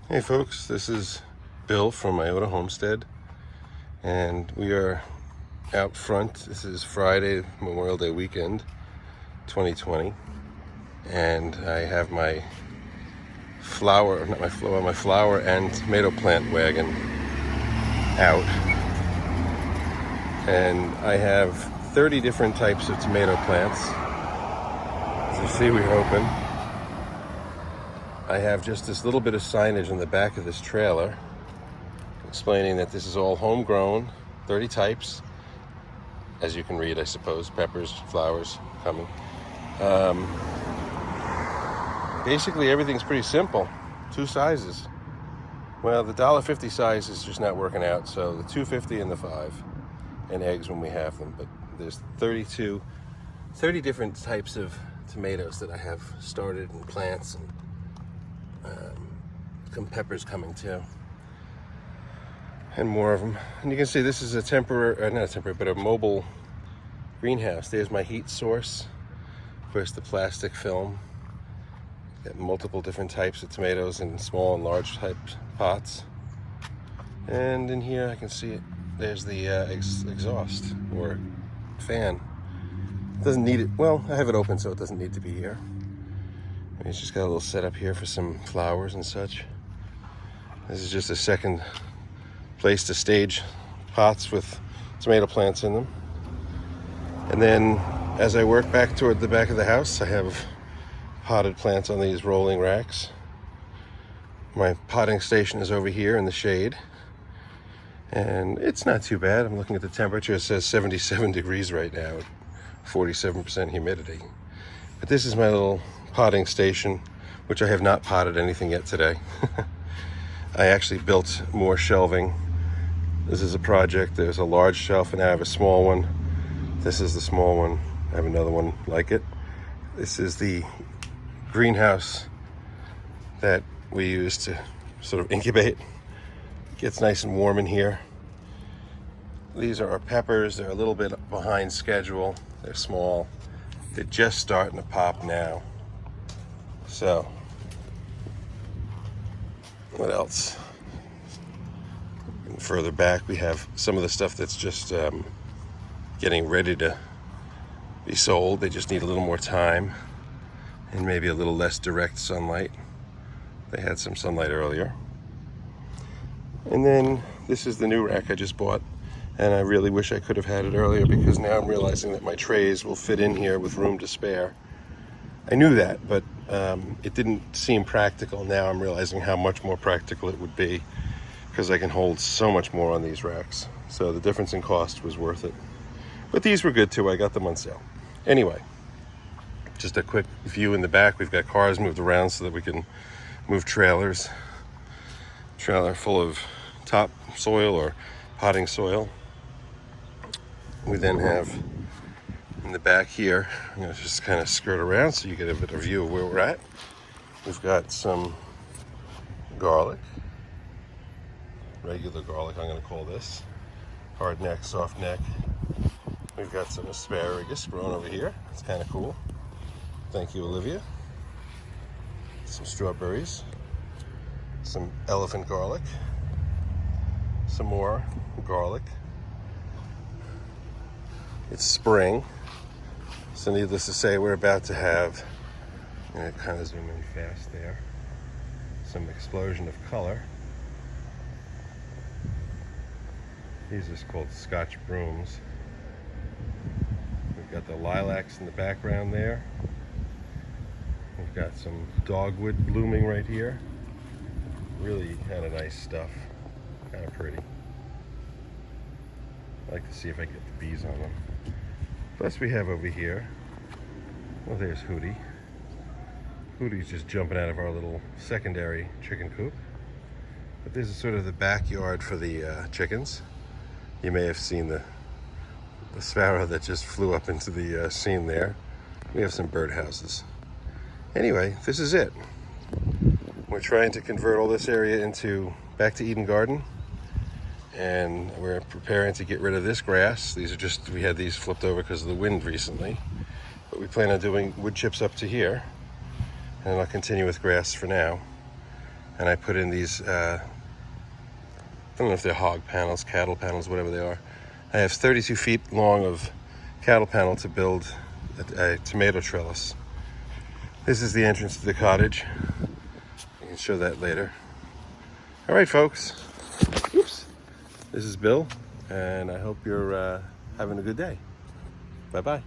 Hey folks, this is Bill from Homestead, and we are out front. This is Friday, Memorial Day weekend, 2020, and I have my flower and tomato plant wagon out, and I have 30 different types of tomato plants. As you see, we're open. I have just this little bit of signage on the back of this trailer explaining that this is all homegrown, 30 types, as you can read, I suppose, peppers, flowers coming. Basically, everything's pretty simple. 2 sizes. Well, the $1.50 size is just not working out, so the $2.50 and the $5, and eggs when we have them. But there's 30 different types of tomatoes that I have started, and plants, and some peppers coming too, and more of them. And you can see this is a not a mobile greenhouse. There's my heat source. First, the plastic film. Got multiple different types of tomatoes in small and large type pots. And in here, I can see it. There's the exhaust or fan. Doesn't need it. Well, I have it open, so it doesn't need to be here. It's just got a little setup here for some flowers and such. This is just a second place to stage pots with tomato plants in them. And then as I work back toward the back of the house, I have potted plants on these rolling racks. My potting station is over here in the shade. And it's not too bad. I'm looking at the temperature. It says 77 degrees right now, 47% humidity. But this is my little potting station, which I have not potted anything yet today. I actually built more shelving. This is a project. There's a large shelf and I have a small one. This is the small one. I have another one like it. This is the greenhouse that we use to sort of incubate. It gets nice and warm in here. These are our peppers. They're a little bit behind schedule. They're small. They're just starting to pop now. So, what else? And further back, we have some of the stuff that's just getting ready to be sold. They just need a little more time and maybe a little less direct sunlight. They had some sunlight earlier. And then this is the new rack I just bought, and I really wish I could have had it earlier, because now I'm realizing that my trays will fit in here with room to spare. I knew that, but it didn't seem practical. Now I'm realizing how much more practical it would be, because I can hold so much more on these racks. So the difference in cost was worth it. But these were good too. I got them on sale. Anyway, just a quick view in the back. We've got cars moved around so that we can move trailers. Trailer full of top soil or potting soil. We then have in the back here, I'm going to just kind of skirt around so you get a bit of view of where we're at. We've got some garlic, regular garlic I'm going to call this, hard neck, soft neck. We've got some asparagus growing over here. It's kind of cool. Thank you, Olivia. Some strawberries, some elephant garlic, some more garlic. It's spring. So needless to say, we're about to have, I'm going to kind of zoom in fast there, some explosion of color. These are called Scotch brooms. We've got the lilacs in the background there. We've got some dogwood blooming right here. Really kind of nice stuff, kind of pretty. I like to see if I get the bees on them. Plus we have over here, well, there's Hootie. Hootie's just jumping out of our little secondary chicken coop. But this is sort of the backyard for the chickens. You may have seen the sparrow that just flew up into the scene there. We have some birdhouses. Anyway, this is it. We're trying to convert all this area into back to Eden Garden. And we're preparing to get rid of this grass. These are just, we had these flipped over because of the wind recently. But we plan on doing wood chips up to here. And I'll continue with grass for now. And I put in these, I don't know if they're hog panels, cattle panels, whatever they are. I have 32 feet long of cattle panel to build a tomato trellis. This is the entrance to the cottage. I can show that later. All right, folks. Oops. This is Bill, and I hope you're having a good day. Bye-bye.